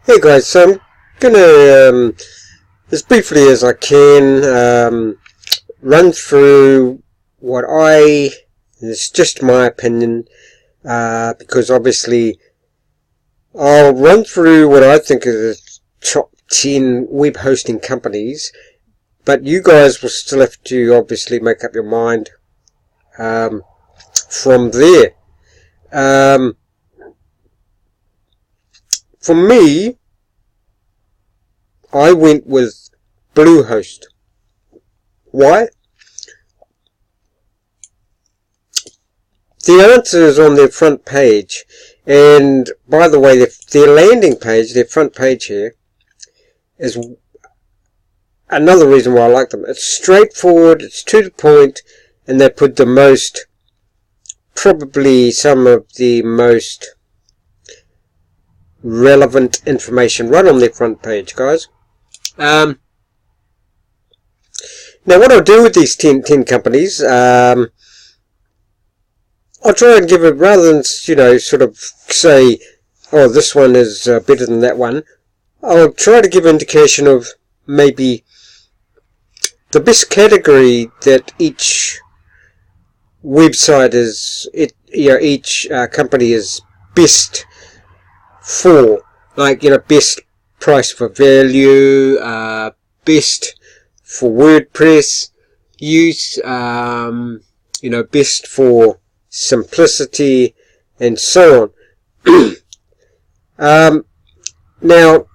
Hey guys, so I'm gonna, as briefly as I can, run through it's just my opinion, because obviously I'll run through what I think are the top 10 web hosting companies, but you guys will still have to obviously make up your mind, from there. For me, I went with Bluehost. Why? The answer is on their front page. And by the way, their landing page, their front page here, is another reason why I like them. It's straightforward, it's to the point, and they put probably some of the most relevant information right on their front page, guys. Now what I'll do with these 10 companies, I'll try and give it, rather than, sort of say, oh, this one is better than that one, I'll try to give an indication of maybe the best category that each website each company is best for. Like, best price for value, best for WordPress use, best for simplicity, and so on. Now,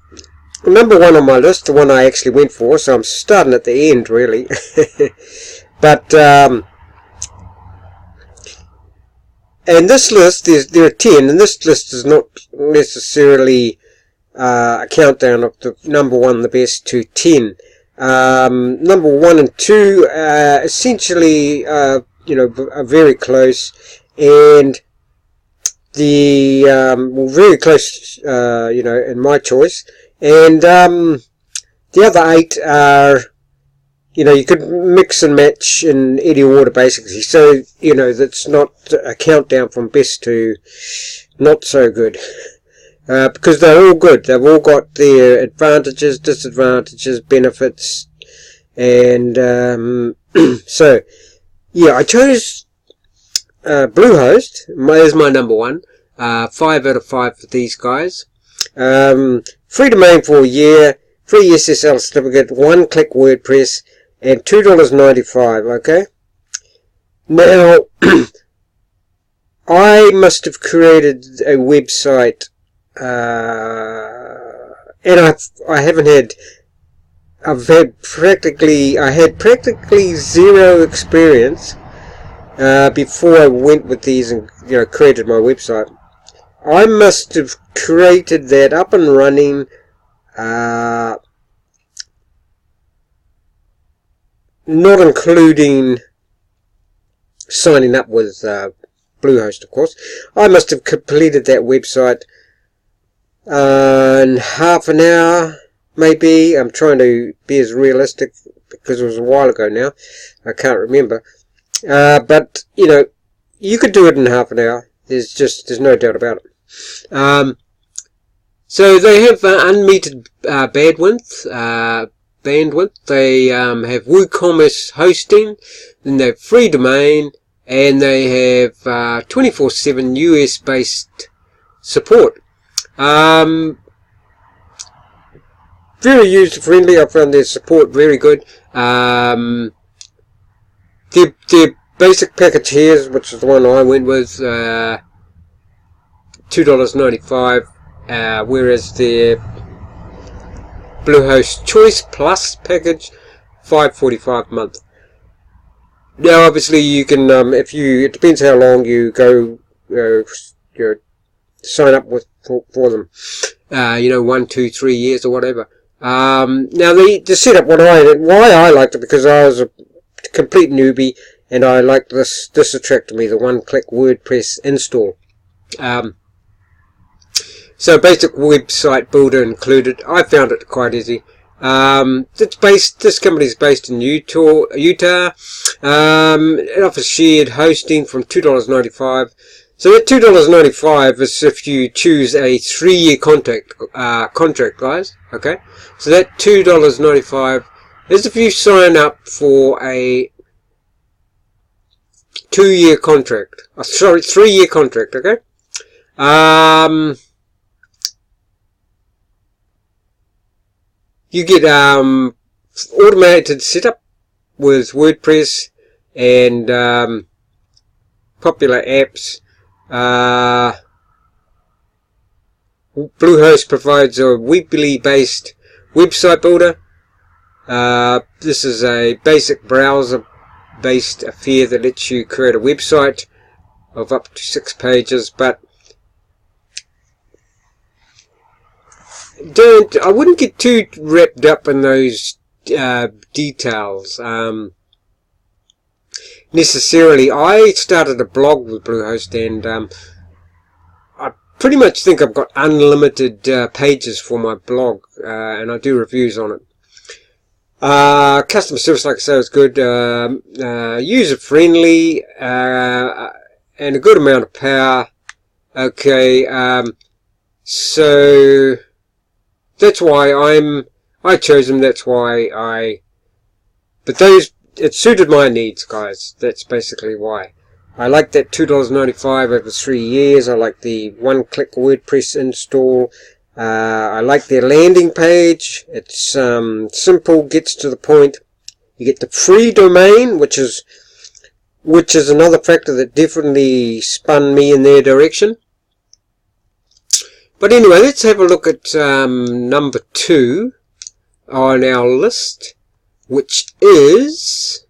number one on my list, the one I actually went for, so I'm starting at the end really, but and this list, there are 10, and this list is not necessarily a countdown of the number one, the best, to 10. Number 1 and 2 essentially are very close, and the very close, in my choice, and the other 8 are, you could mix and match in any order basically. So that's not a countdown from best to not so good. Because they're all good. They've all got their advantages, disadvantages, benefits, and so yeah, I chose Bluehost as my number one. 5 out of 5 for these guys. Free domain for a year, free SSL certificate, one-click WordPress, and $2.95. Okay. Now, I must have created a website. And I had practically zero experience before I went with these and created my website. I must have created that up and running not including signing up with Bluehost, of course. I must have completed that website in half an hour, maybe. I'm trying to be as realistic because it was a while ago now. I can't remember. But, you could do it in half an hour. There's no doubt about it. So they have unmetered bandwidth. They have WooCommerce hosting. Then they have free domain. And they have 24/7 US-based support. Very user friendly. I found their support very good. Their basic package here, which is the one I went with, $2.95, whereas their Bluehost Choice Plus package, $5.45 a month. Now, obviously, you can, it depends how long you go, sign up for them, 1, 2, 3 years or whatever. Now the setup, why I liked it, because I was a complete newbie and I liked this attracted me, the one-click WordPress install. So basic website builder included. I found it quite easy. This company is based in Utah. It offers shared hosting from $2.95. So that $2.95 is if you choose a 3-year contract, guys. Okay, so that $2.95 is if you sign up for a 2-year contract. Sorry, 3-year contract. Okay. You get automated setup with WordPress and popular apps. Bluehost provides a Weebly based website builder. This is a basic browser based affair that lets you create a website of up to 6 pages, but I wouldn't get too wrapped up in those details necessarily. I started a blog with Bluehost, and I pretty much think I've got unlimited pages for my blog, and I do reviews on it. Customer service, like I say, is good, user friendly, and a good amount of power. Okay, so that's why I chose them. That's why it suited my needs, guys. That's basically why. I like that $2.95 over 3 years. I like the one-click WordPress install. I like their landing page. It's simple, gets to the point. You get the free domain, which is another factor that definitely spun me in their direction. But anyway, let's have a look at number 2 on our list, which is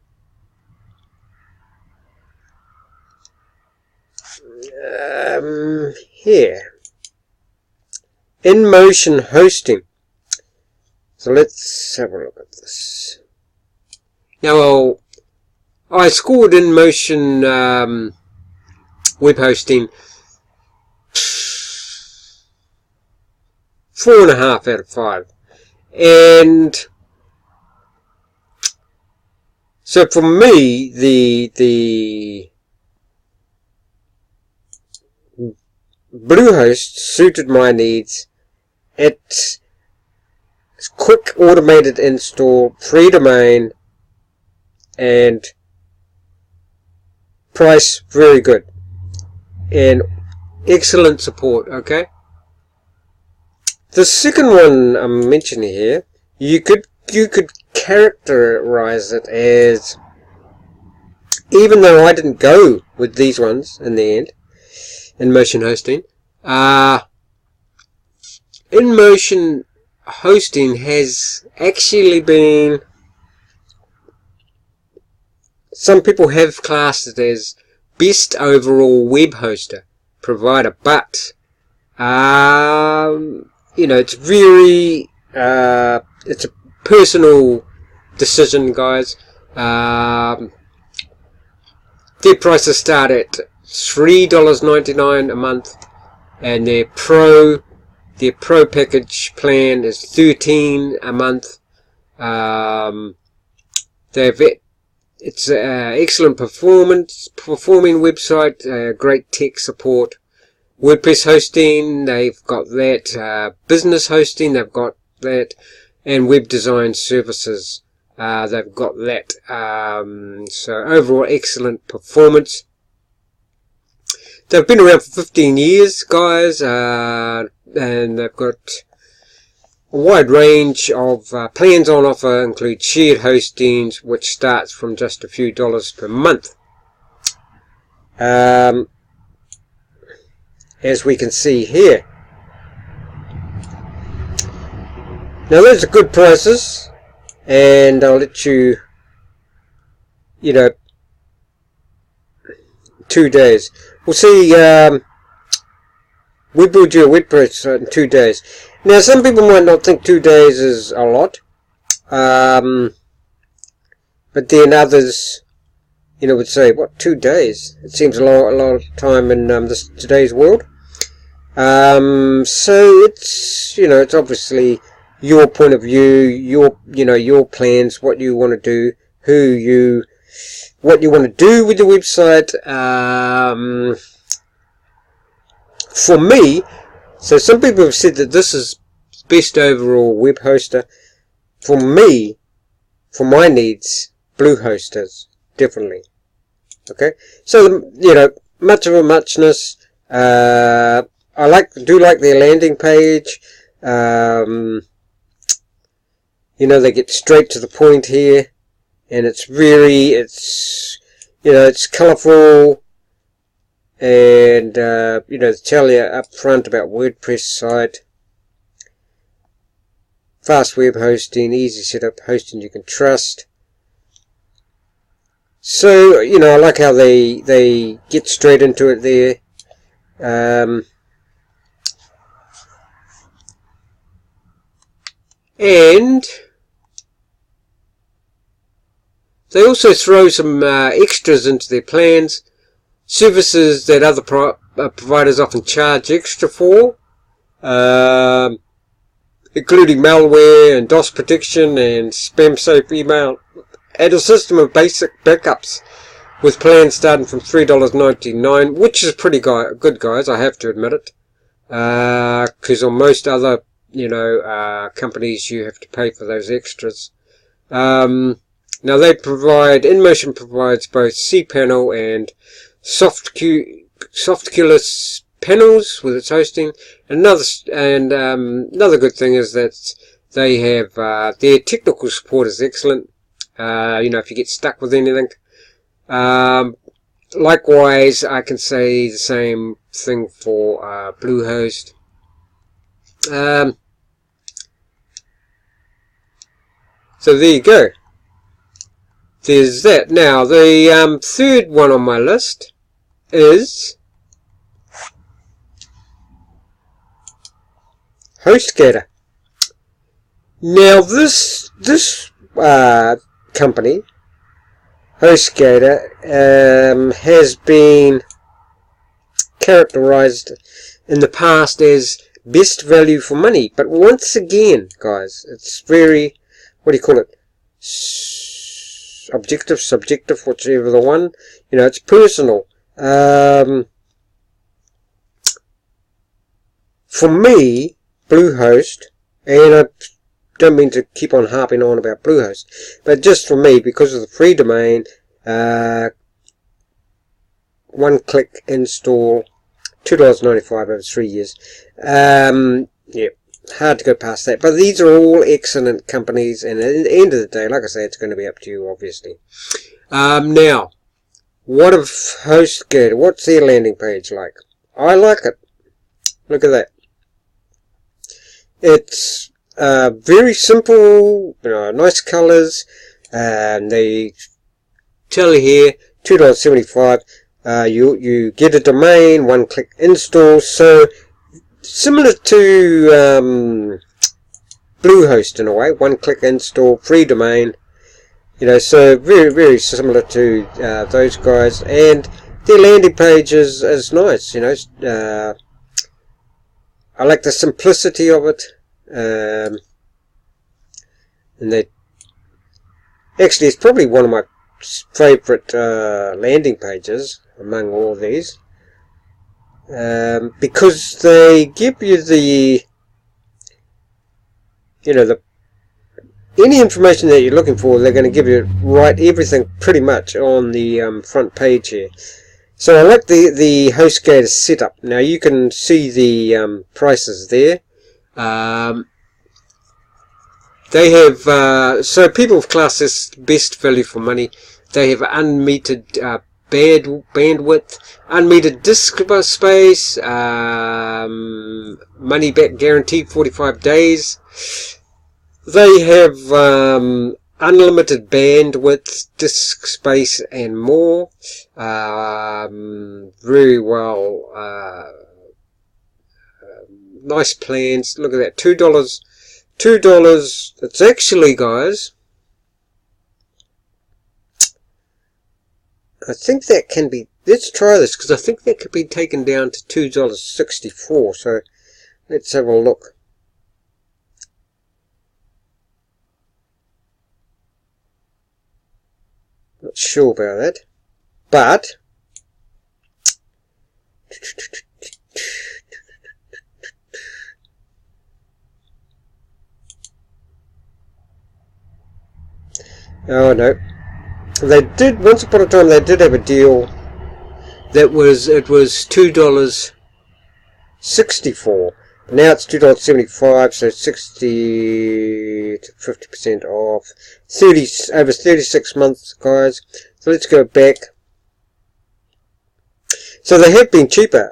here, InMotion Hosting. So let's have a look at this. Now, I scored InMotion web hosting 4.5 out of 5, and so for me, the Bluehost suited my needs. It's quick automated install, free domain, and price very good, and excellent support. Okay. The second one I'm mentioning here, you could characterize it as, even though I didn't go with these ones in the end, InMotion Hosting, InMotion Hosting has actually been, some people have classed it as best overall web hoster provider, but you know, it's very it's a personal decision, guys. Their prices start at $3.99 a month, and their pro package plan is $13 a month. It's excellent performing website, great tech support. WordPress hosting, they've got that. Business hosting, they've got that. And web design services, they've got that. So overall, excellent performance. They've been around for 15 years, guys, and they've got a wide range of plans on offer, include shared hostings, which starts from just a few dollars per month. As we can see here. Now those are good prices, and I'll let you, 2 days. We'll see, we build you a WordPress in 2 days. Now some people might not think 2 days is a lot, but then others, would say, what, 2 days? It seems a lot of time in today's world. So it's, it's obviously your point of view, your plans, what you want to do, what you want to do with the website, for me, so some people have said that this is best overall web hoster. For me, for my needs, Bluehost is definitely. Okay, so much of a muchness. I do like their landing page. They get straight to the point here, and it's colourful, and they tell you up front about WordPress site. Fast web hosting, easy setup, hosting you can trust. So, I like how they get straight into it there. And they also throw some extras into their plans. Services that other providers often charge extra for. Including malware and DOS protection and spam-safe email, and a system of basic backups with plans starting from $3.99, which is pretty good, guys, I have to admit it. Because on most other, companies, you have to pay for those extras. Now they provide, InMotion provides both cPanel and Softculus panels with its hosting. Another good thing is that they have their technical support is excellent. If you get stuck with anything. Likewise, I can say the same thing for Bluehost. So there you go. There's that. Now the third one on my list is HostGator. Now this company, HostGator, has been characterized in the past as best value for money. But once again, guys, it's very, what do you call it? Objective, subjective, whichever the one. It's personal. For me, Bluehost, and I don't mean to keep on harping on about Bluehost, but just for me, because of the free domain, one-click install, $2.95 over 3 years. Yeah, hard to go past that. But these are all excellent companies, and at the end of the day, like I say, it's going to be up to you, obviously. Now, what of HostGator? What's their landing page like? I like it. Look at that. It's very simple, nice colors, and they tell you here $2.75. You get a domain, one-click install. So similar to Bluehost in a way, one-click install, free domain. So very, very similar to those guys, and their landing page is nice. I like the simplicity of it, and actually it's probably one of my favorite landing pages among all of these, because they give you the any information that you're looking for. They're going to give you everything pretty much on the front page here. So I like the HostGator setup. Now you can see the prices there. They have so people have classed this best value for money. They have unmetered bandwidth, unmetered disk space, money back guarantee 45 days. They have unlimited bandwidth, disk space, and more. Very well, nice plans. Look at that, $2. It's actually, guys, I think that can be, let's try this, because I think that could be taken down to $2.64. So let's have a look. Not sure about that, but Oh no, they did once upon a time. They did have a deal that was $2.64. Now it's $2.75, so 60 to 50% off. Over 36 months, guys. So let's go back. So they have been cheaper.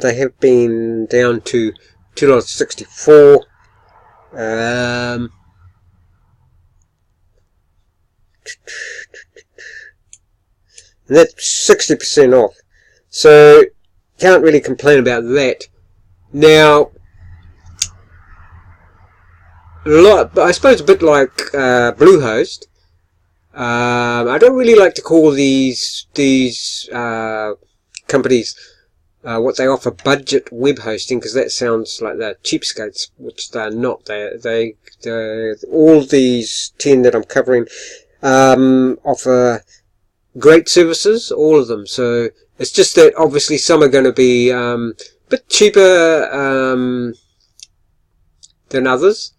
They have been down to $2.64. And that's 60% off. So can't really complain about that. Now, I suppose a bit like Bluehost. I don't really like to call these companies what they offer budget web hosting, because that sounds like they're cheapskates, which they're not. They all these 10 that I'm covering offer great services, all of them. So it's just that obviously some are going to be bit cheaper than others,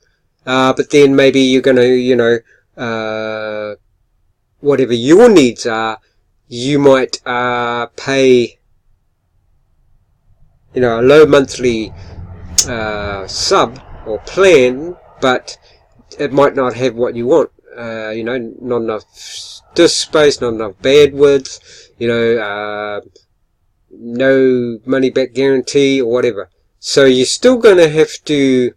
but then maybe you're going to, whatever your needs are, you might pay, a low monthly sub or plan, but it might not have what you want. Not enough disk space, not enough bandwidth, no money back guarantee or whatever. So you're still going to have to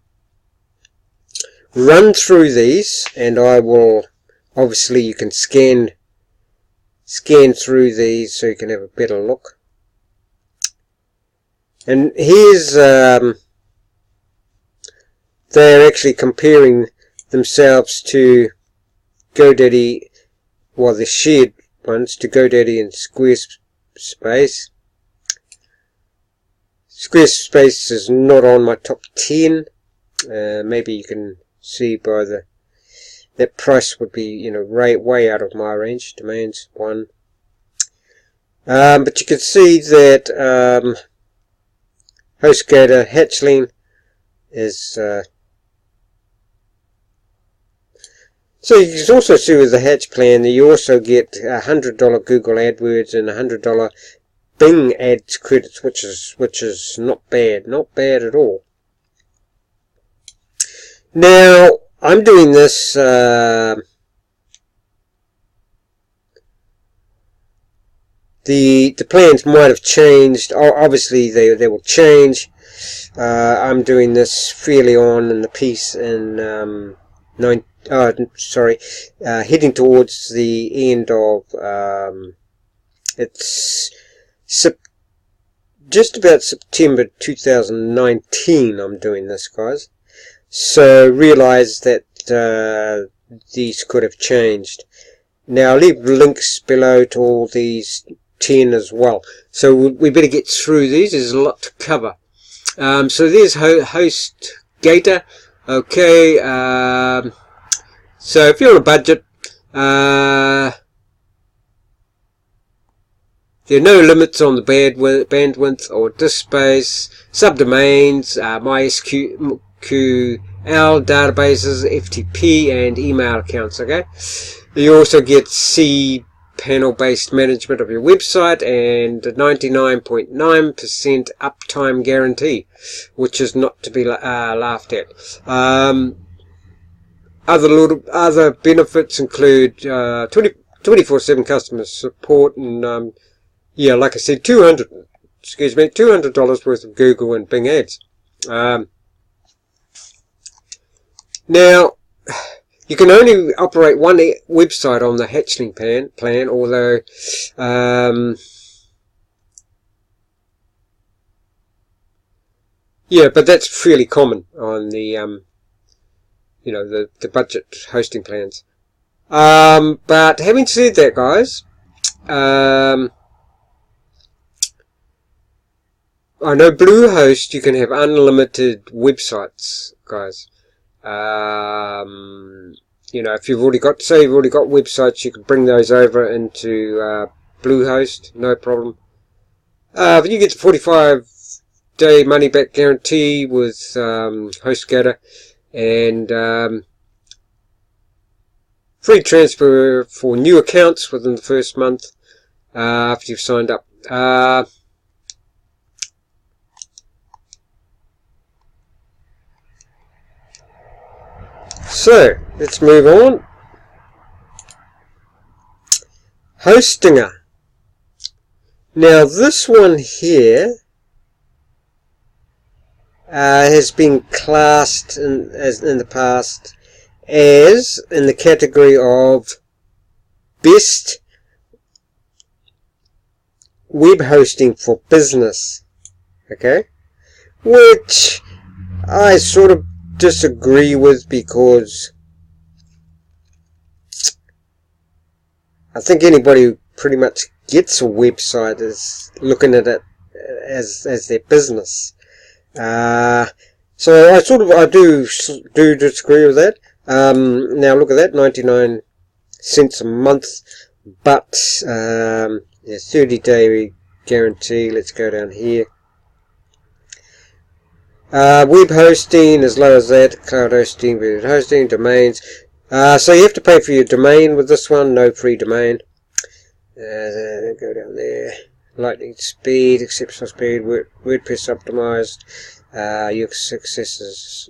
run through these, and I will, obviously you can scan through these so you can have a better look. And here's they're actually comparing themselves to GoDaddy, well, the shared ones, to GoDaddy and Squarespace. Squarespace is not on my top 10. Maybe you can see by that price would be, way out of my range. Domains 1. But you can see that HostGator Hatchling is so you can also see with the Hatch plan that you also get $100 Google AdWords and $100 Bing Ads credits, which is not bad at all. Now I'm doing this the plans might have changed. Obviously they will change. I'm doing this fairly on in the piece in heading towards the end of it's just about September 2019 I'm doing this, guys. So realize that these could have changed. Now I'll leave links below to all these 10 as well. So we better get through these. There's a lot to cover. So there's HostGator. Okay. So if you're on a budget, there are no limits on the bandwidth or disk space, subdomains, MySQL databases, FTP, and email accounts. Okay, you also get cPanel based management of your website and 99.9% uptime guarantee, which is not to be laughed at. Other benefits include 24/7 customer support and like I said, $200 worth of Google and Bing ads. Now, you can only operate one website on the Hatchling plan, although but that's fairly common on the the budget hosting plans. But having said that, guys, I know Bluehost you can have unlimited websites, guys. If you've already got websites, you can bring those over into Bluehost, no problem. But you get the 45-day money-back guarantee with HostGator, and Free transfer for new accounts within the first month after you've signed up. So, let's move on. Hostinger. Now, this one here has been classed in the past as in the category of best web hosting for business. Okay? Which I sort of disagree with, because I think anybody who pretty much gets a website is looking at it as their business. So I do disagree with that. Now look at that, 99 cents a month, but 30-day guarantee. Let's go down here. Web hosting, as low as that. Cloud hosting, web hosting, domains. So you have to pay for your domain with this one. No free domain. Go down there. Lightning speed, exceptional speed, WordPress optimized. Your successes.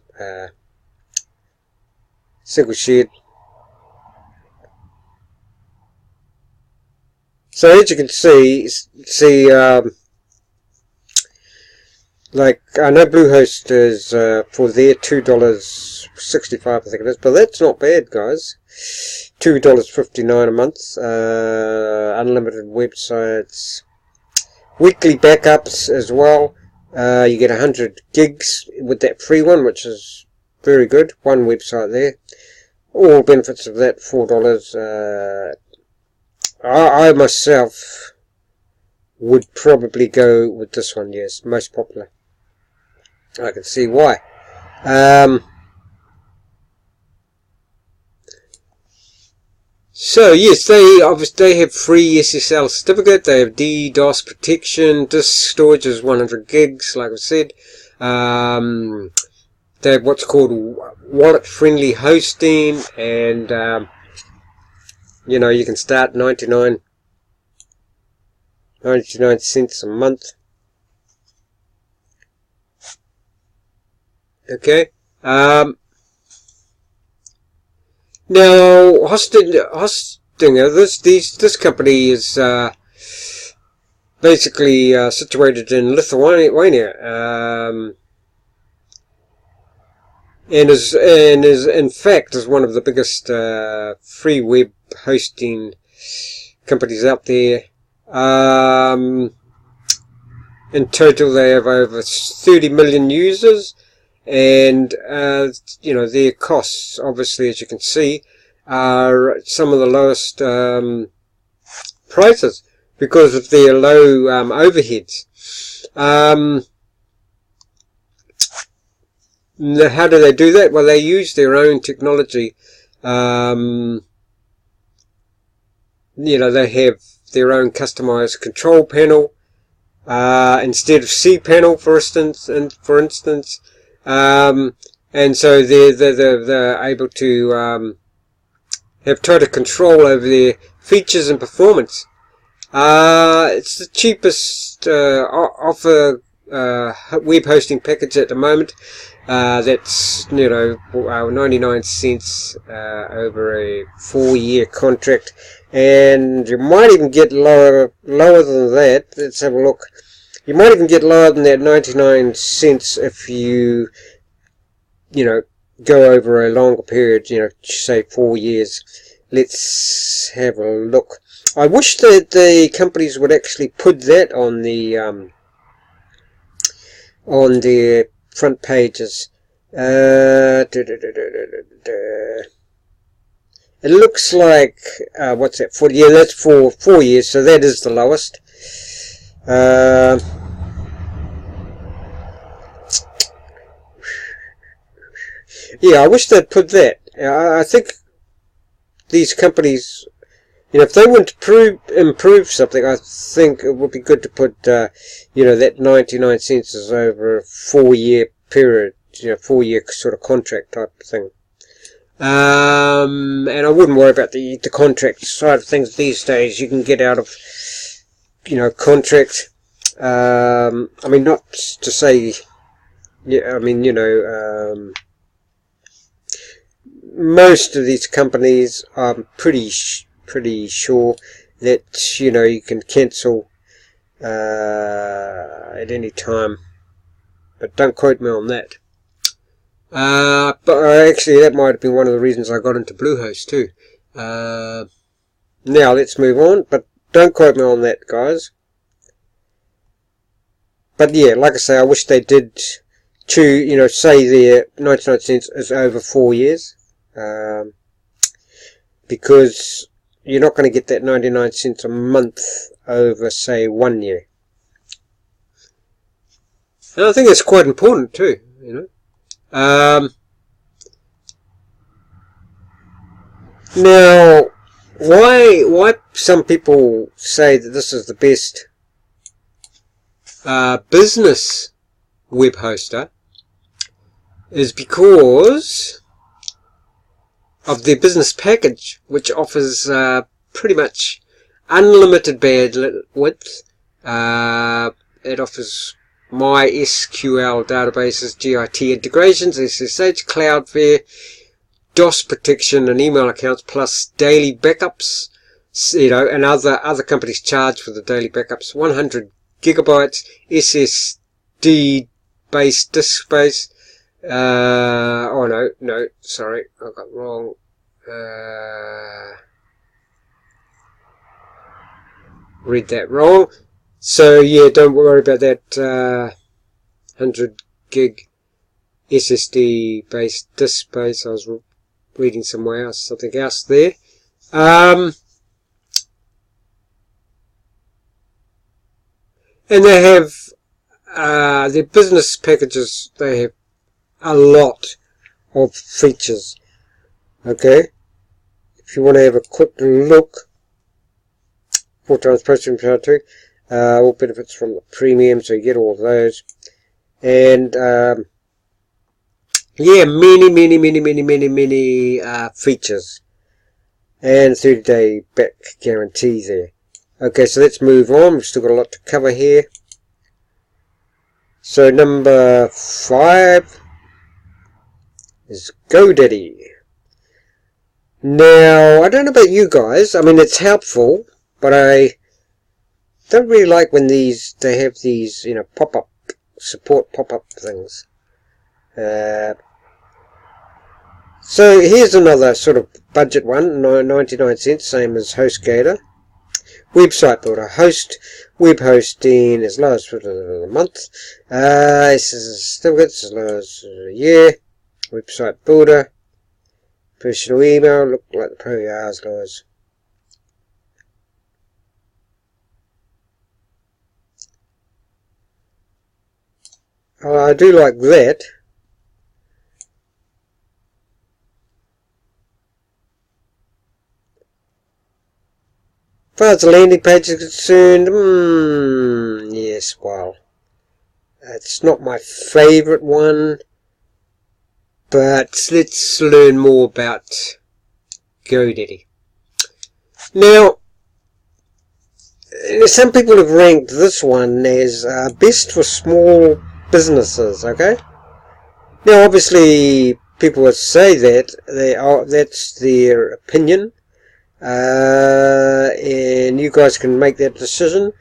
Single shared. So as you can see, like, I know Bluehost is for their $2.65, I think it is, but that's not bad, guys. $2.59 a month, unlimited websites, weekly backups as well. You get 100 gigs with that free one, which is very good. One website there. All benefits of that, $4. I myself would probably go with this one, yes, most popular. I can see why. So yes, they have free SSL certificate. They have DDoS protection. Disk storage is 100 gigs, like I said. They have what's called wallet-friendly hosting, and you can start 99 cents a month. Okay. Now, Hostinger, this company is basically situated in Lithuania, and is in fact one of the biggest free web hosting companies out there. In total, they have over 30 million users, and their costs, obviously, as you can see, are some of the lowest prices because of their low overheads. How do they do that? Well, they use their own technology. They have their own customized control panel instead of cPanel, for instance, and so they're able to have total control over their features and performance. It's the cheapest offer web hosting package at the moment. That's 99 cents over a 4-year contract, and you might even get lower than that. Let's have a look. You might even get lower than that 99 cents if you go over a longer period, say 4 years. Let's have a look. I wish that the companies would actually put that on their front pages. It looks like what's that? 40? Yeah, that's for 4 years, so that is the lowest. Yeah, I wish they'd put that. I think these companies, if they want to improve something, I think it would be good to put, that 99 cents is over a 4-year period, 4-year sort of contract type of thing. And I wouldn't worry about the contract side of things these days. You can get out of, contract. I mean, not to say, yeah, I mean, most of these companies, I'm pretty sure that, you can cancel at any time. But don't quote me on that. But actually, that might have been one of the reasons I got into Bluehost too. Now let's move on, but don't quote me on that, guys. But yeah, like I say, I wish they did say their 99 cents is over 4 years. Because you're not going to get that 99 cents a month over, say, 1 year. And I think it's quite important too, Now, why some people say that this is the best business web hoster is because of their business package, which offers pretty much unlimited bandwidth. It offers MySQL databases, GIT integrations, SSH, Cloudflare, DOS protection, and email accounts, plus daily backups. And other companies charge for the daily backups. 100 gigabytes SSD based disk space. No, sorry, I got wrong. Read that wrong. So yeah, don't worry about that 100 gig SSD based disk space. I was reading somewhere else, something else there. And they have their business packages. They have a lot of features. Okay, if you want to have a quick look, 4 times posting power too. All benefits from the premium, so you get all of those. And yeah, many features. And 30-day back guarantee there. Okay, so let's move on. We've still got a lot to cover here. So number 5 is GoDaddy. Now, I don't know about you guys. I mean, it's helpful, but I don't really like when they have these, pop-up, support pop-up things. So here's another sort of budget one, 99 cents, same as HostGator. Website Builder, web hosting as low as a month. This is certificates as low as a year. Website Builder, personal email, look like the Pro as low as. I do like that. As far as the landing page is concerned, yes, well, it's not my favourite one, but let's learn more about GoDaddy. Now, some people have ranked this one as best for small businesses, okay? Now, obviously, people would say that that's their opinion. And you guys can make that decision.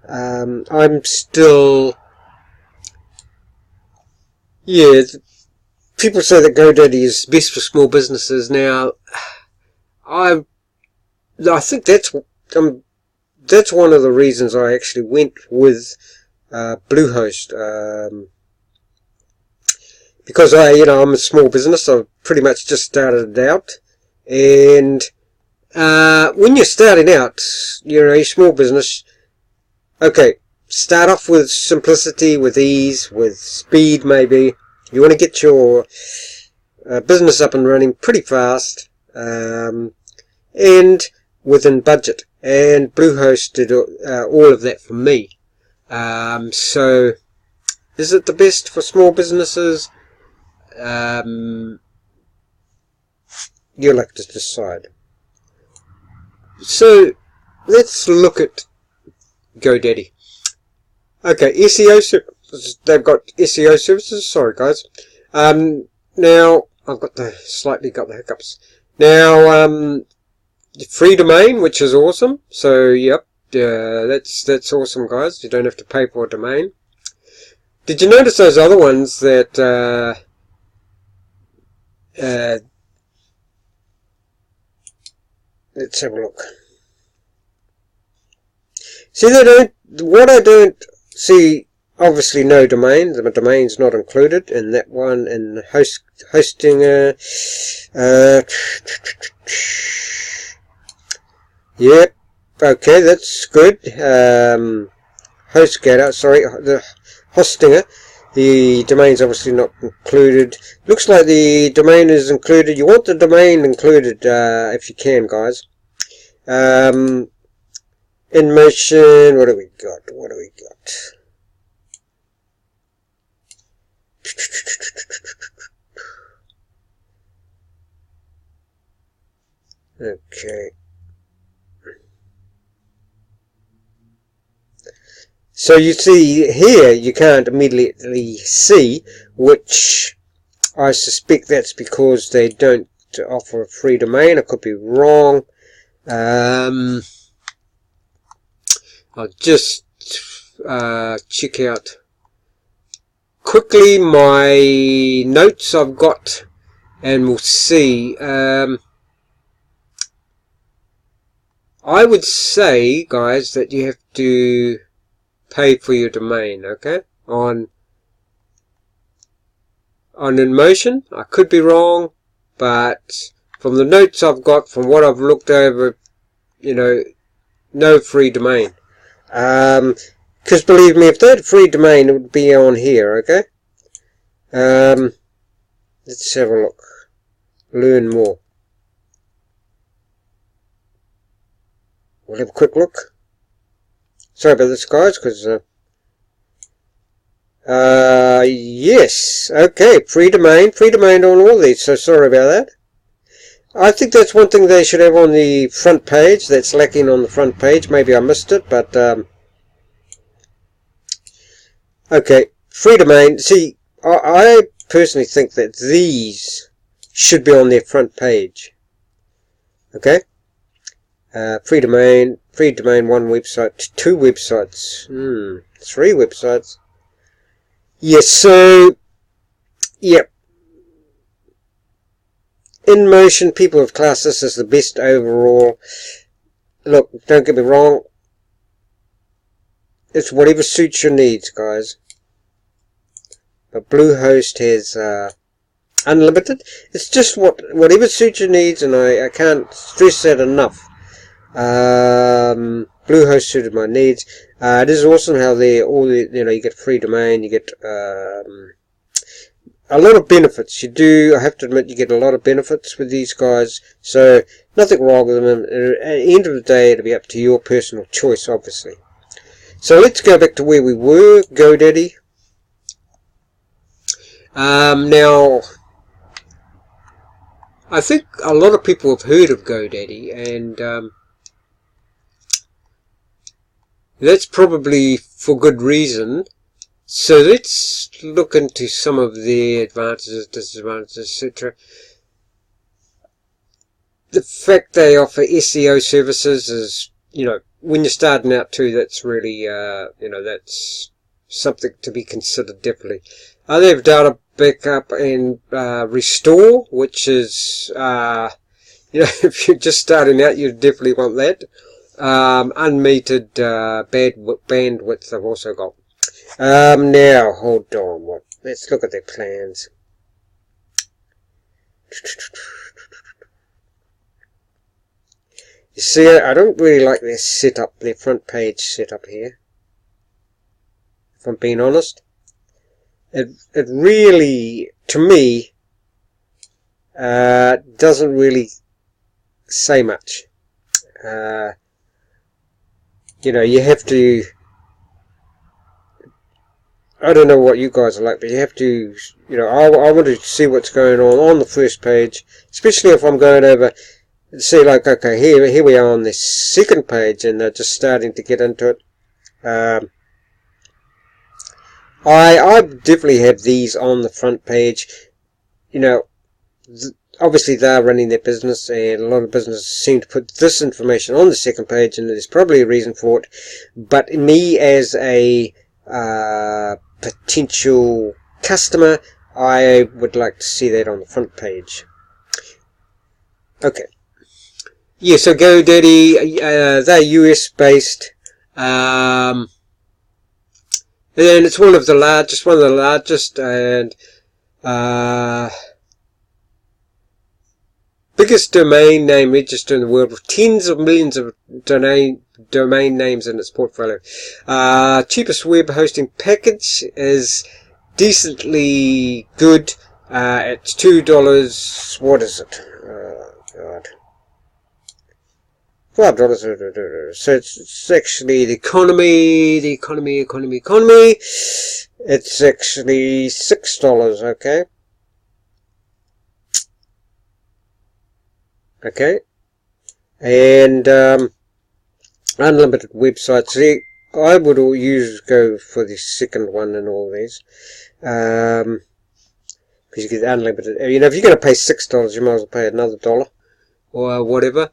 I'm still, people say that GoDaddy is best for small businesses. Now, I think that's one of the reasons I actually went with Bluehost, because I'm a small business. I've pretty much just started out, and when you're starting out, you're a small business. Okay, start off with simplicity, with ease, with speed maybe. You want to get your business up and running pretty fast, and within budget. And Bluehost did all of that for me. So, is it the best for small businesses? you'll have to decide. So let's look at GoDaddy. Okay, SEO services. They've got SEO services. Sorry, guys. Now I've slightly got the hiccups. Now, free domain, which is awesome. So, yep, that's awesome, guys. You don't have to pay for a domain. Did you notice those other ones that let's have a look. See, what I don't see, obviously no domain. The domain's not included in that one, and hosting, yep, okay, that's good. HostGator, sorry, the Hostinger. The domain's obviously not included. Looks like the domain is included. You want the domain included if you can, guys. InMotion, what do we got? Okay. So you see here, you can't immediately see, which I suspect that's because they don't offer a free domain. I could be wrong. I'll just check out quickly my notes I've got, and we'll see. I would say, guys, that you have to pay for your domain, okay? On InMotion, I could be wrong, but from the notes I've got, from what I've looked over, no free domain. Because believe me, if they had a free domain, it would be on here, okay? Let's have a look. Learn more. We'll have a quick look. Sorry about this, guys, because yes, okay, free domain on all these, so sorry about that. I think that's one thing they should have on the front page that's lacking on the front page. Maybe I missed it, but okay, free domain. See, I personally think that these should be on their front page. Okay, free domain, one website, two websites, three websites. Yes, so, yep. InMotion, people have classed this as the best overall. Look, don't get me wrong. It's whatever suits your needs, guys. But Bluehost has unlimited. It's just whatever suits your needs, and I can't stress that enough. Bluehost suited my needs. It is awesome how you get free domain, you get a lot of benefits. I have to admit, you get a lot of benefits with these guys, so nothing wrong with them. At the end of the day, it'll be up to your personal choice, obviously. So let's go back to where we were, GoDaddy. Now, I think a lot of people have heard of GoDaddy, and that's probably for good reason. So let's look into some of the advantages, disadvantages, etc. The fact they offer SEO services is, when you're starting out too, that's really, that's something to be considered definitely. They have data backup and restore, which is, if you're just starting out, you definitely want that. Unmetered bandwidth I've also got. Now, hold on. Let's look at their plans. You see, I don't really like their setup, their front page setup here. If I'm being honest. It really, to me, doesn't really say much. You have to I don't know what you guys are like, but you have to, you know, I want to see what's going on the first page, especially if I'm going over and see, like, okay, here we are on the second page, and they're just starting to get into it. I definitely have these on the front page. You know, obviously they're running their business, and a lot of businesses seem to put this information on the second page, and there's probably a reason for it. But me as a potential customer, I would like to see that on the front page. Okay. Yeah, so GoDaddy, they're US based. And it's one of the largest and biggest domain name register in the world, with tens of millions of domain names in its portfolio. Cheapest web hosting package is decently good. It's $2. What is it? God. $5. So it's actually the economy. It's actually $6. Okay. Okay. And unlimited websites. See, I would go for the second one in all these. Because you get unlimited. You know, if you're going to pay $6, you might as well pay another $1 or whatever.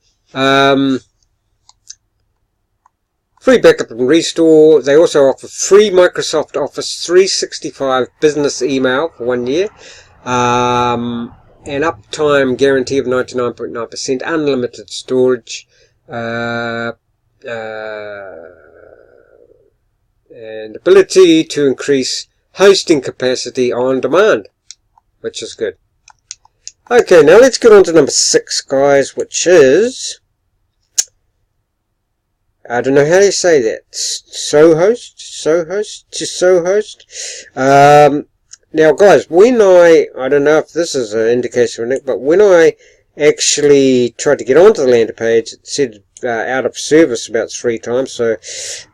Free backup and restore. They also offer free Microsoft Office 365 business email for 1 year. An uptime guarantee of 99.9%, unlimited storage, and ability to increase hosting capacity on demand, which is good. Okay, now let's get on to number 6, guys, which is, I don't know how to say that. Sohost. Now, guys, when I don't know if this is an indication of it, but when I actually tried to get onto the landing page, it said out of service about 3 times, so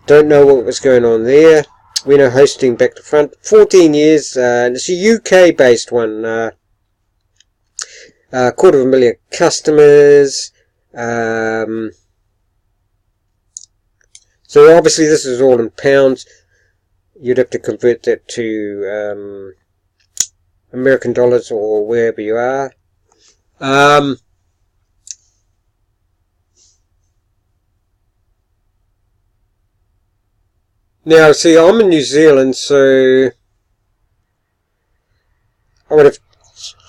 don't know what was going on there. We know hosting back to front, 14 years, and it's a UK-based one. 250,000 customers. So obviously this is all in pounds. You'd have to convert that to American dollars or wherever you are. Now, see, I'm in New Zealand, so I would have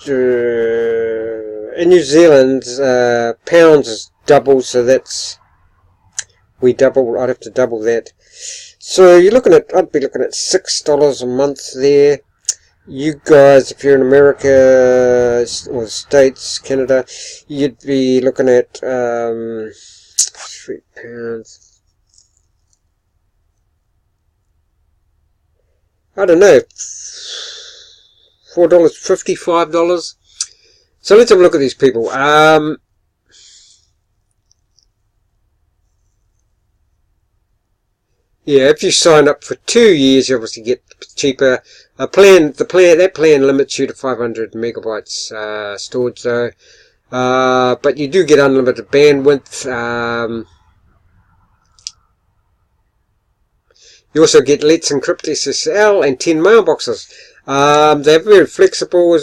in New Zealand pounds is double, so that's I'd have to double that. So I'd be looking at $6 a month there. You guys, if you're in America or States, Canada, you'd be looking at £3. I don't know, $4.50, $5. So let's have a look at these people. Yeah, if you sign up for 2 years, you obviously get cheaper. That plan limits you to 500 megabytes storage, though. But you do get unlimited bandwidth. You also get Let's Encrypt SSL and 10 mailboxes. They're very flexible.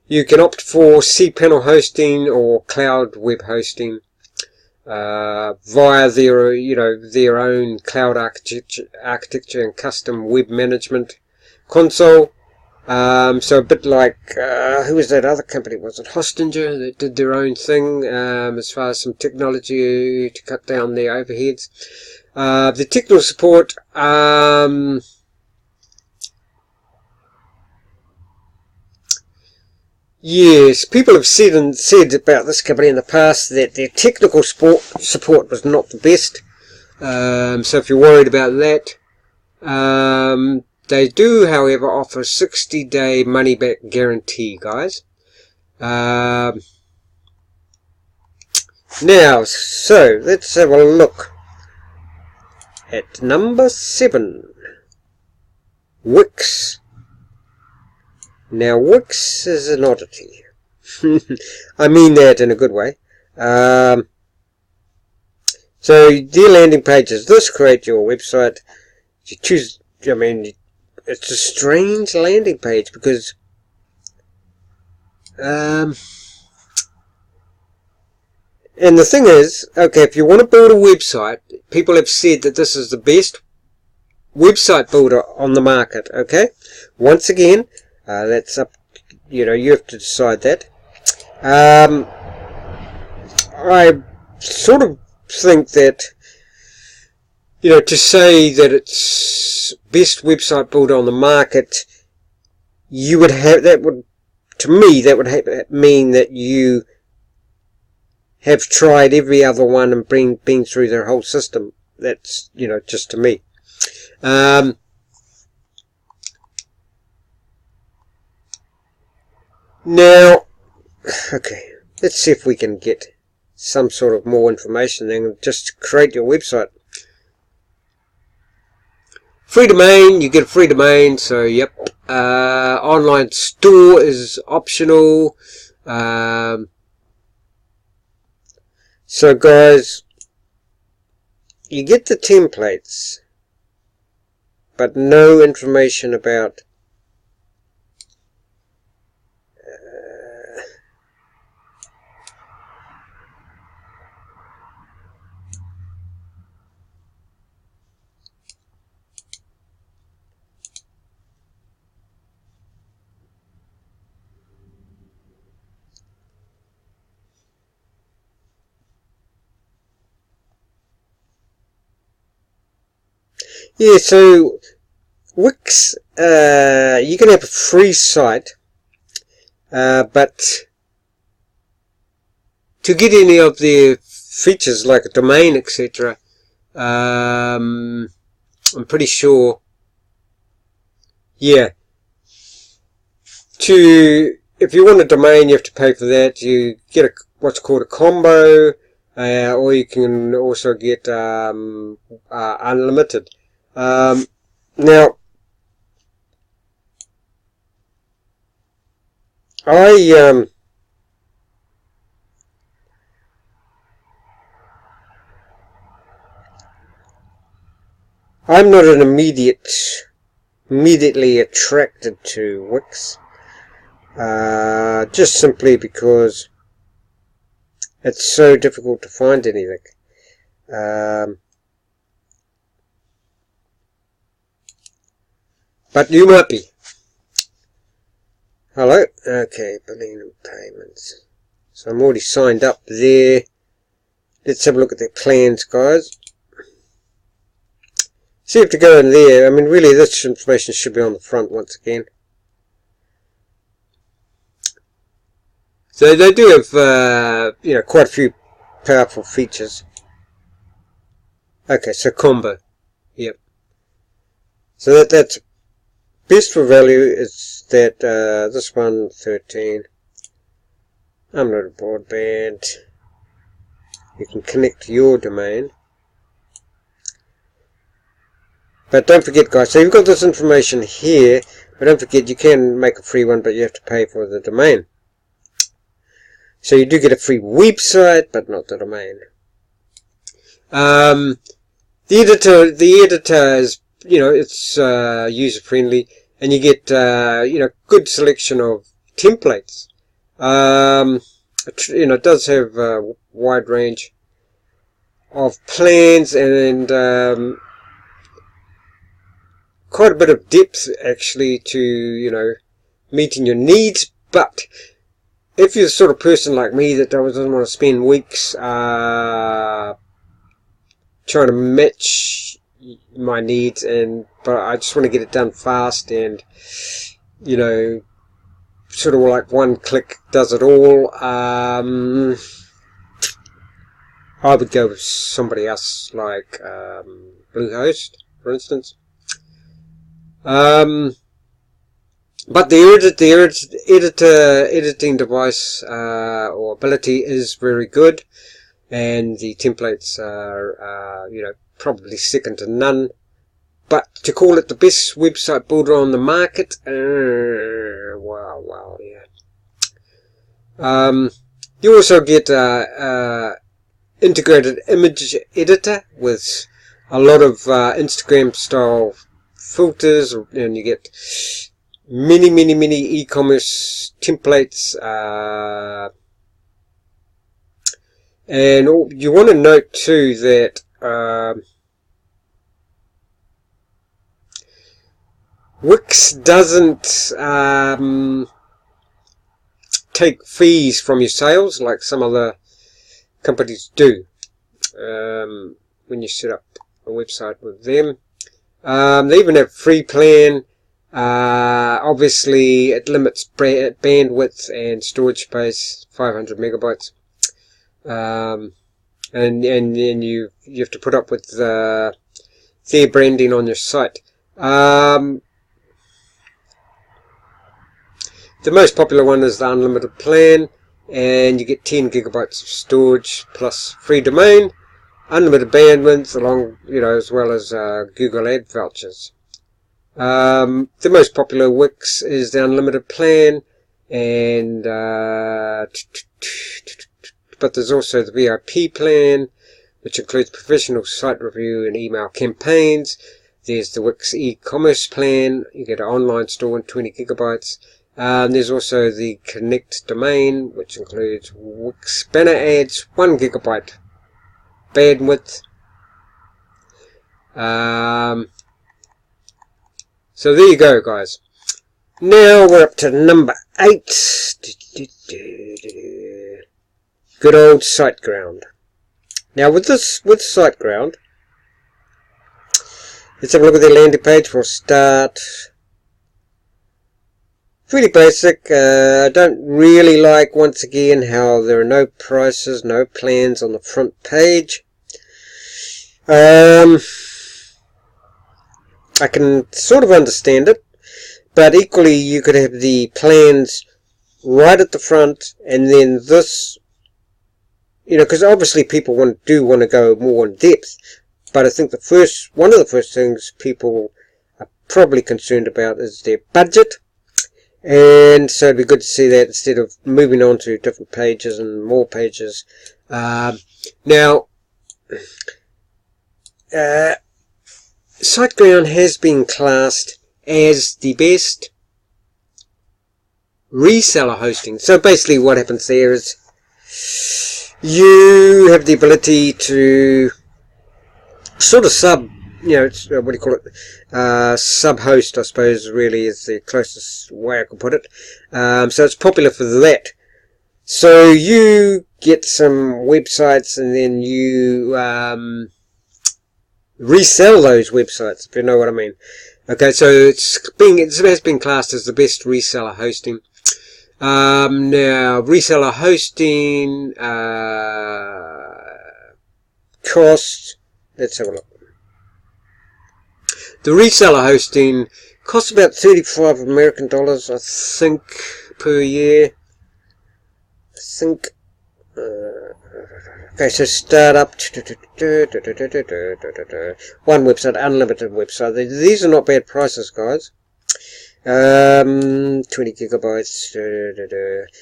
You can opt for cPanel hosting or cloud web hosting via their own cloud architecture and custom web management console. So a bit like who was that other company? Was it Hostinger that did their own thing as far as some technology to cut down their overheads. The technical support, yes, people have said about this company in the past that their technical support was not the best. So if you're worried about that, they do, however, offer a 60-day money-back guarantee, guys. Now, so let's have a look at number 7. Wix. Now, Wix is an oddity. I mean that in a good way. So, dear landing pages, this create your website. You choose, I mean, it's a strange landing page because, and the thing is, okay, if you want to build a website, people have said that this is the best website builder on the market, okay? Once again, that's up, you have to decide that. I sort of think that, to say that it's best website builder on the market, you would have, to me, that would mean that you have tried every other one and been through their whole system. That's, just to me. Now, okay, let's see if we can get some sort of more information than just create your website. Free domain, you get a free domain, so yep. Online store is optional. So guys, you get the templates, but no information about yeah, so Wix, you can have a free site, but to get any of their features like a domain, etc., I'm pretty sure, yeah, if you want a domain, you have to pay for that. You get what's called a combo, or you can also get unlimited. Now, I'm not an immediately attracted to Wix, just simply because it's so difficult to find anything. But you might be. Hello? Okay, billing and payments. So I'm already signed up there. Let's have a look at their plans, guys. See if to go in there. I mean, really, this information should be on the front once again. So they do have, quite a few powerful features. Okay, so combo. Yep. So that's best for value is that this one 13. Unlimited broadband. You can connect to your domain. But don't forget, guys, so you've got this information here, but don't forget you can make a free one, but you have to pay for the domain. So you do get a free website, but not the domain. The editor is, it's user friendly, and you get good selection of templates. It does have a wide range of plans and quite a bit of depth actually to meeting your needs. But if you're the sort of person like me that doesn't want to spend weeks trying to match my needs, but I just want to get it done fast and sort of like one click does it all, I would go with somebody else like Bluehost, for instance. But the editing device or ability is very good, and the templates are probably second to none. but to call it the best website builder on the market, wow, yeah. You also get integrated image editor with a lot of Instagram style filters, and you get many e-commerce templates, and you want to note too that Wix doesn't take fees from your sales like some other companies do when you set up a website with them. They even have free plan. Obviously it limits bandwidth and storage space, 500 megabytes, and you have to put up with their branding on your site. The most popular one is the unlimited plan, and you get 10 gigabytes of storage plus free domain, unlimited bandwidth, along as well as Google Ad vouchers. The most popular Wix is the unlimited plan, and but there's also the VIP plan, which includes professional site review and email campaigns. There's the Wix e-commerce plan. You get an online store and 20 gigabytes. There's also the Connect domain, which includes Wix banner ads, 1 gigabyte bandwidth. So there you go, guys. Now we're up to number 8. Good old SiteGround. Now with SiteGround, let's have a look at their landing page for a start. Pretty basic. I don't really like, once again, how there are no prices, no plans on the front page. I can sort of understand it, but equally you could have the plans right at the front, and then this, because obviously people do want to go more in depth, but I think one of the first things people are probably concerned about is their budget. And so it'd be good to see that instead of moving on to different pages and more pages. Now, SiteGround has been classed as the best reseller hosting. So basically what happens there is you have the ability to sort of sub-host, I suppose, really is the closest way I could put it. So it's popular for that. So you get some websites and then you resell those websites, if you know what I mean. Okay, so it has been classed as the best reseller hosting. Now, reseller hosting cost, let's have a look. The reseller hosting costs about $35 American, I think, per year. Okay, so start up. One website, unlimited website. These are not bad prices, guys. 20 gigabytes.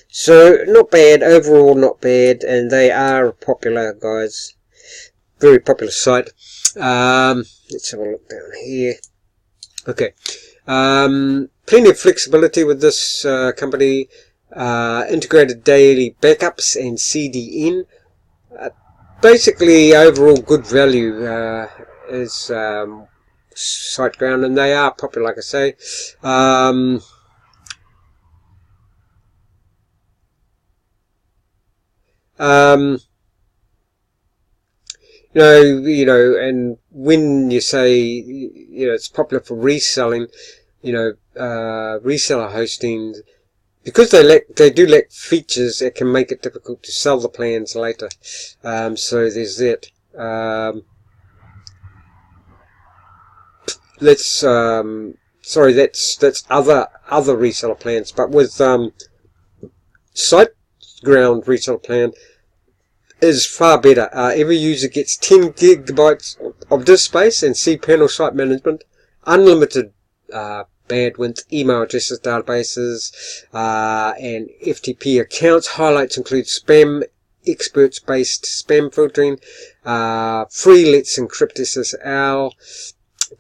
So, not bad. Overall, not bad. And they are popular, guys. Very popular site. Let's have a look down here. Okay. Plenty of flexibility with this company. Integrated daily backups and CDN. Basically, overall good value is SiteGround, and they are popular, like I say. And when you say, it's popular for reselling, reseller hosting, because they do lack features, it can make it difficult to sell the plans later. So there's that. That's other reseller plans, but with SiteGround reseller plan is far better. Every user gets 10 gigabytes of disk space and cPanel site management, unlimited bandwidth, email addresses, databases, and FTP accounts. Highlights include spam, experts-based spam filtering, free Let's Encrypt SSL,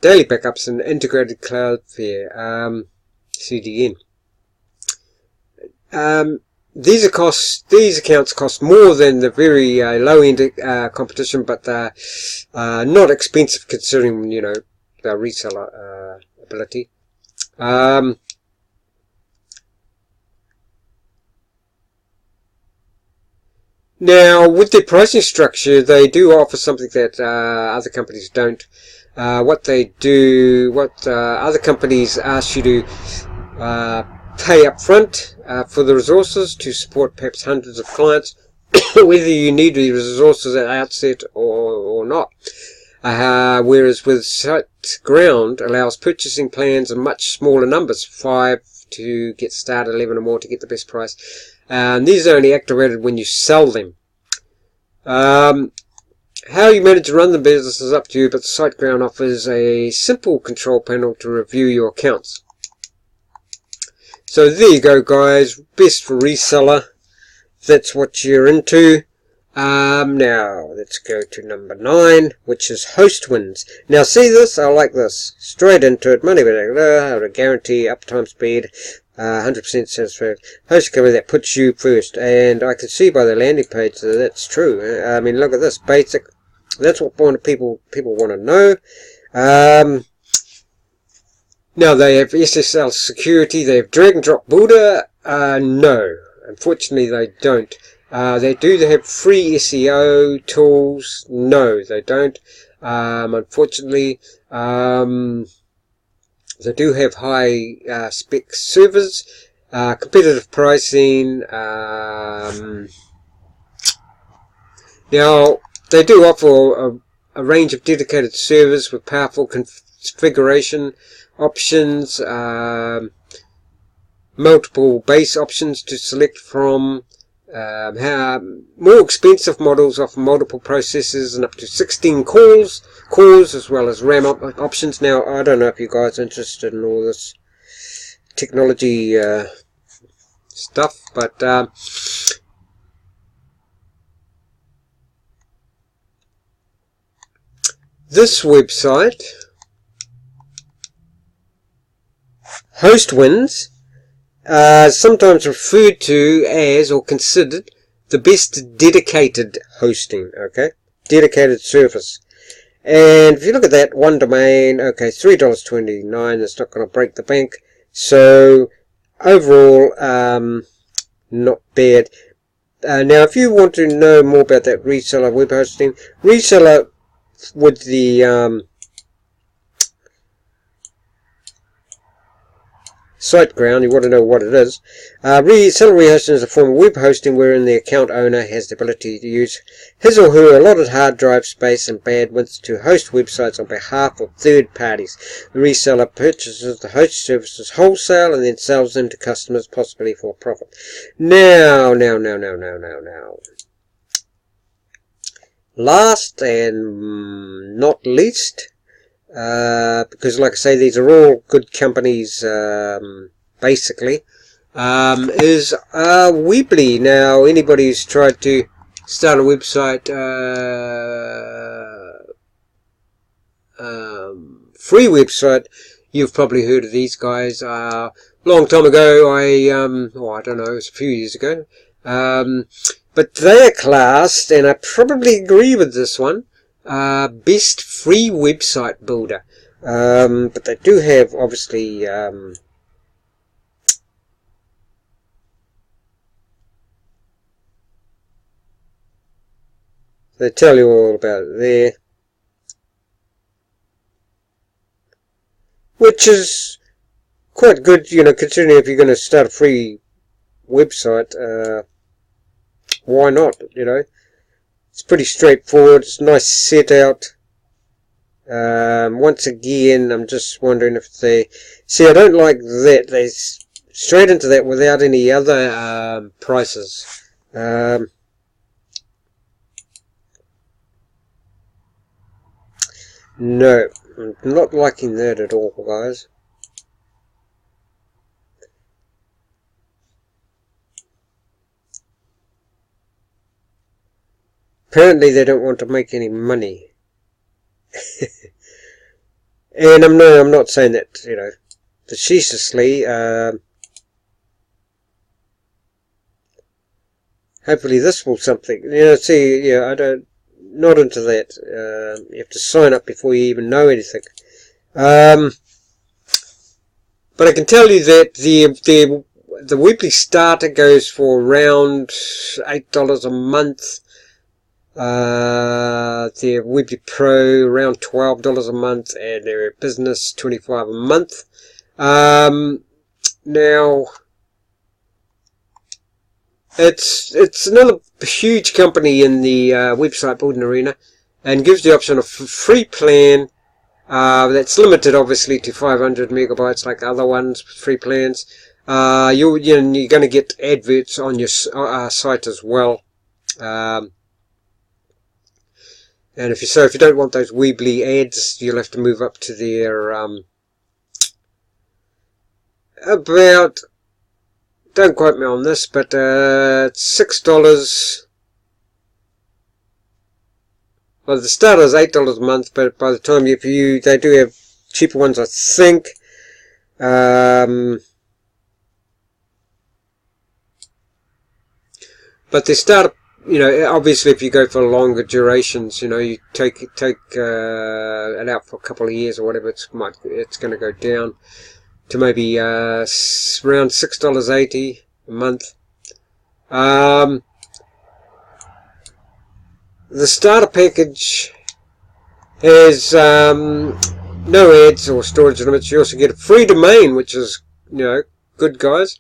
daily backups, and integrated Cloudflare CDN. These accounts cost more than the very low-end competition, but they're not expensive considering, you know, their reseller ability. Now, with their pricing structure, they do offer something that other companies don't. What other companies ask you to pay up front for the resources to support perhaps hundreds of clients, whether you need the resources at the outset or not. Whereas with SiteGround allows purchasing plans in much smaller numbers, 5 to get started, 11 or more to get the best price. These are only activated when you sell them. How you manage to run the business is up to you, but SiteGround offers a simple control panel to review your accounts. So there you go, guys. Best for reseller. If that's what you're into. Now, let's go to number 9, which is Hostwinds. Now, see this? I like this. Straight into it. Money back. A guarantee, uptime speed, 100% satisfaction. Host company that puts you first. And I can see by the landing page that that's true. I mean, look at this. Basic. That's what people want to know. Now, they have SSL security. They have drag and drop Buddha. No. Unfortunately, they don't. They have free SEO tools. No, they don't. Unfortunately, they do have high spec servers, competitive pricing. Now, they do offer a range of dedicated servers with powerful configuration options, multiple base options to select from. More expensive models offer multiple processors and up to 16 cores, as well as RAM options. Now, I don't know if you guys are interested in all this technology stuff, but this website, Hostwinds, sometimes referred to as or considered the best dedicated hosting, okay? Dedicated service. And if you look at that, one domain, okay, $3.29, that's not going to break the bank. So, overall, not bad. Now, if you want to know more about that reseller web hosting, reseller with the SiteGround, you want to know what it is. Reseller rehosting is a form of web hosting wherein the account owner has the ability to use his or her allotted hard drive space and bandwidth to host websites on behalf of third parties. The reseller purchases the host services wholesale and then sells them to customers, possibly for a profit. Now. Last and not least, because like I say, these are all good companies, basically, is Weebly. Now, anybody who's tried to start a website, free website, you've probably heard of these guys. Long time ago, I don't know, it was a few years ago, but they're classed, and I probably agree with this one, best free website builder. But they do have, obviously, they tell you all about it there, which is quite good, you know, considering if you're going to start a free website, why not, you know? It's pretty straightforward. It's a nice set out. Once again, I'm just wondering if they... See, I don't like that. They straight into that without any other prices. No. I'm not liking that at all, guys. Apparently they don't want to make any money. And I'm not saying that, you know, facetiously. Hopefully this will something. You know, see, yeah, not into that. You have to sign up before you even know anything. But I can tell you that the weekly starter goes for around $8 a month. Their weekly pro around $12 a month, and their business $25 a month. Now it's another huge company in the website building arena, and gives the option of free plan. That's limited obviously to 500 megabytes like other ones, free plans. You're going to get adverts on your site as well. And if you don't want those Weebly ads, you'll have to move up to their about, don't quote me on this, but it's $6. Well, the starter is $8 a month, but by the time they do have cheaper ones, I think. But they start, you know, obviously if you go for longer durations, you know, you take it out for a couple of years or whatever, it's going to go down to maybe around $6.80 a month. The starter package has no ads or storage limits. You also get a free domain, which is, you know, good, guys.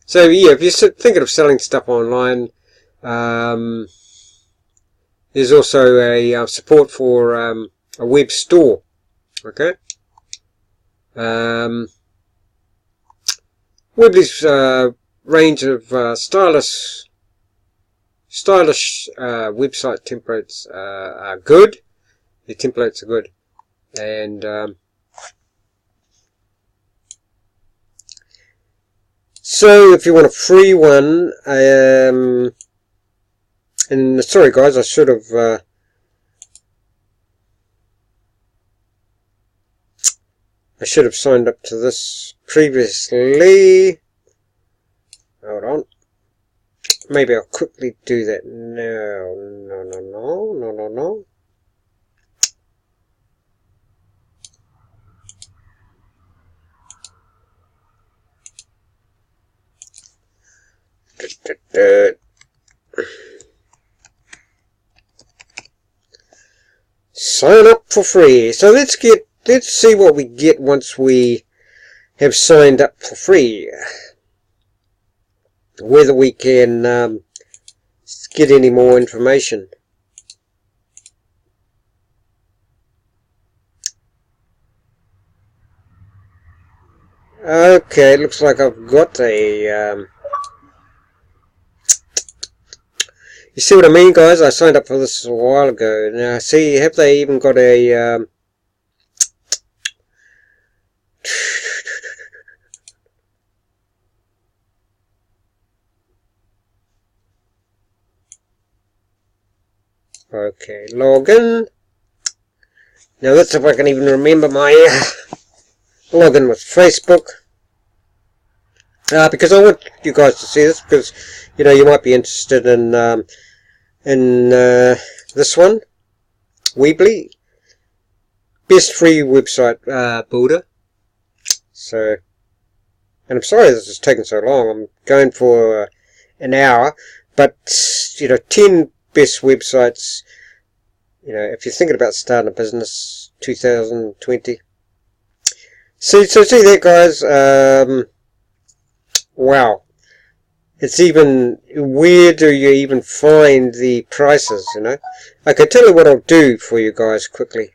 So yeah, if you're thinking of selling stuff online, there's also a support for a web store. Okay. Weebly's range of stylish website templates are good. The templates are good, and so if you want a free one, and sorry guys, I should have signed up to this previously. Hold on. Maybe I'll quickly do that now. No. Sign up for free. So let's see what we get once we have signed up for free. Whether we can get any more information. Okay, looks like I've got a you see what I mean, guys? I signed up for this a while ago. Now, see, have they even got a okay, login. Now let's see if I can even remember my login with Facebook. Because I want you guys to see this, because you know you might be interested in this one, Weebly, best free website builder. So, and I'm sorry this is taking so long. I'm going for an hour, but you know, 10 best websites. You know, if you're thinking about starting a business, 2020. See that, guys. Wow. It's even, where do you even find the prices, you know? I can tell you what I'll do for you guys quickly.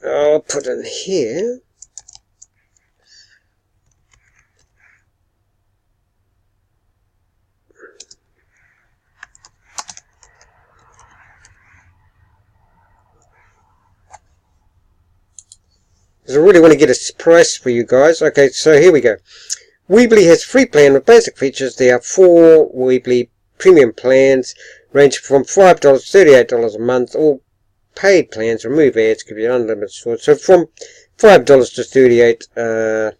I'll put in here. because I really want to get a price for you guys. Okay, so here we go. Weebly has a free plan with basic features. There are 4 Weebly premium plans, ranging from $5 to $38 a month. All paid plans remove ads, give you unlimited storage. So from $5 to $38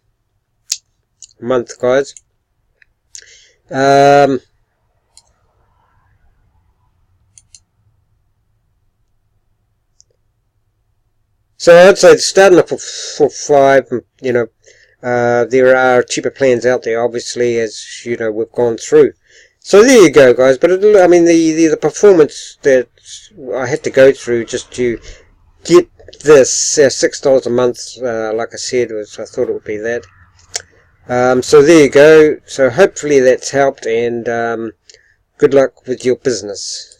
a month, guys. So I'd say starting off for 5, you know, there are cheaper plans out there, obviously, as you know, we've gone through. So there you go, guys. But I mean, the performance that I had to go through just to get this $6 a month, like I said, I thought it would be that. So there you go. So hopefully that's helped, and good luck with your business.